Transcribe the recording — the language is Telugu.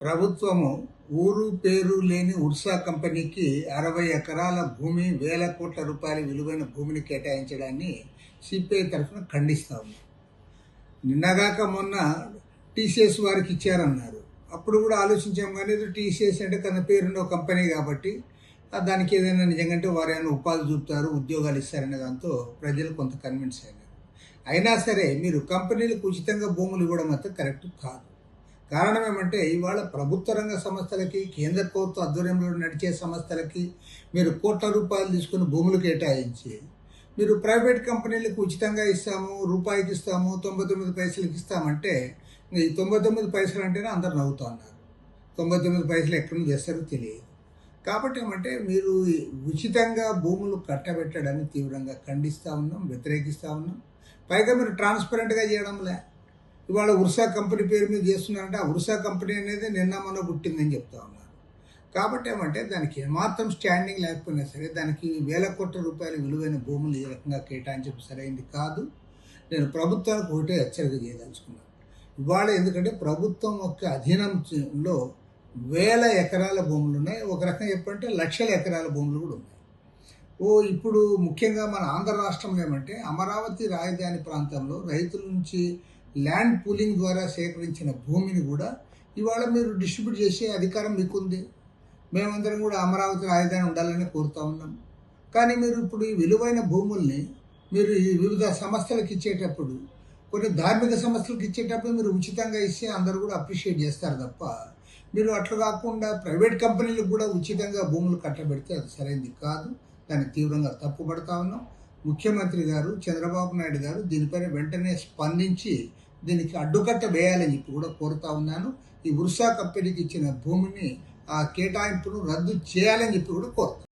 ప్రభుత్వము ఊరు పేరు లేని ఉర్సా కంపెనీకి 60 ఎకరాల భూమి, వేల కోట్ల రూపాయల విలువైన భూమిని కేటాయించడాన్ని సిపిఐ తరఫున ఖండిస్తా ఉంది. నిన్నగాక మొన్న టీసీఎస్ వారికి ఇచ్చారన్నారు. అప్పుడు కూడా ఆలోచించాం, కానీ టీసీఎస్ అంటే తన పేరున్న కంపెనీ కాబట్టి దానికి ఏదైనా నిజంగా వారు ఏమైనా ఉపాధి చూపుతారు, ఉద్యోగాలు ఇస్తారనే దాంతో ప్రజలు కొంత కన్విన్స్ అయినారు. అయినా సరే మీరు కంపెనీలకు ఉచితంగా భూములు ఇవ్వడం అయితే కరెక్ట్ కాదు. కారణం ఏమంటే ఇవాళ ప్రభుత్వ రంగ సంస్థలకి, కేంద్ర ప్రభుత్వ ఆధ్వర్యంలో నడిచే సంస్థలకి మీరు కోట్ల రూపాయలు తీసుకుని భూములు కేటాయించి మీరు ప్రైవేట్ కంపెనీలకు ఉచితంగా ఇస్తాము, రూపాయికి ఇస్తాము, 99 పైసలకి ఇస్తామంటే ఈ 99 పైసలు అంటేనే అందరు నవ్వుతా ఉన్నారు. 99 పైసలు ఎక్కడి నుంచి చేస్తారో తెలియదు. కాబట్టి ఏమంటే మీరు ఉచితంగా భూములు కట్టబెట్టడాన్ని తీవ్రంగా ఖండిస్తూ ఉన్నాం, వ్యతిరేకిస్తూ ఉన్నాం. పైగా మీరు ట్రాన్స్పరెంట్గా చేయడంలే. ఇవాళ ఉర్సా కంపెనీ పేరు మీద చేస్తున్నారంటే ఆ ఉర్సా కంపెనీ అనేది నిన్న మొన్న పుట్టిందని చెప్తా ఉన్నారు. కాబట్టి ఏమంటే దానికి ఏమాత్రం స్టాండింగ్ లేకపోయినా సరే దానికి వేల కోట్ల రూపాయల విలువైన భూములు ఈ రకంగా కేటాయించడం సరైనది కాదు. నేను ప్రభుత్వానికి ఒకటే హెచ్చరిక చేయదలుచుకున్నాను. ఇవాళ ఎందుకంటే ప్రభుత్వం యొక్క అధీనంలో వేల ఎకరాల భూములు ఉన్నాయి. ఒక రకంగా చెప్పంటే లక్షల ఎకరాల భూములు కూడా ఉన్నాయి. ఇప్పుడు ముఖ్యంగా మన ఆంధ్ర రాష్ట్రంలో ఏమంటే అమరావతి రాజధాని ప్రాంతంలో రైతుల నుంచి ల్యాండ్ పూలింగ్ ద్వారా సేకరించిన భూమిని కూడా ఇవాళ మీరు డిస్ట్రిబ్యూట్ చేసే అధికారం మీకుంది. మేమందరం కూడా అమరావతి రాజధాని ఉండాలని కోరుతా ఉన్నాం. కానీ మీరు ఇప్పుడు ఈ విలువైన భూముల్ని మీరు ఈ వివిధ సంస్థలకు ఇచ్చేటప్పుడు, కొన్ని ధార్మిక సంస్థలకు ఇచ్చేటప్పుడు మీరు ఉచితంగా ఇస్తే అందరూ కూడా అప్రిషియేట్ చేస్తారు తప్ప, మీరు అట్లా కాకుండా ప్రైవేట్ కంపెనీలకు కూడా ఉచితంగా భూములు కట్టబెడితే అది సరైనది కాదు. దాన్ని తీవ్రంగా తప్పుపడతా ఉన్నాం. ముఖ్యమంత్రి గారు చంద్రబాబు నాయుడు గారు దీనిపైన వెంటనే స్పందించి దీనికి అడ్డుకట్ట వేయాలని చెప్పి కూడా కోరుతా ఉన్నాను. ఈ ఉర్సా కంపెనీకి ఇచ్చిన భూమిని ఆ కేటాయింపును రద్దు చేయాలని చెప్పి కూడా కోరుతాను.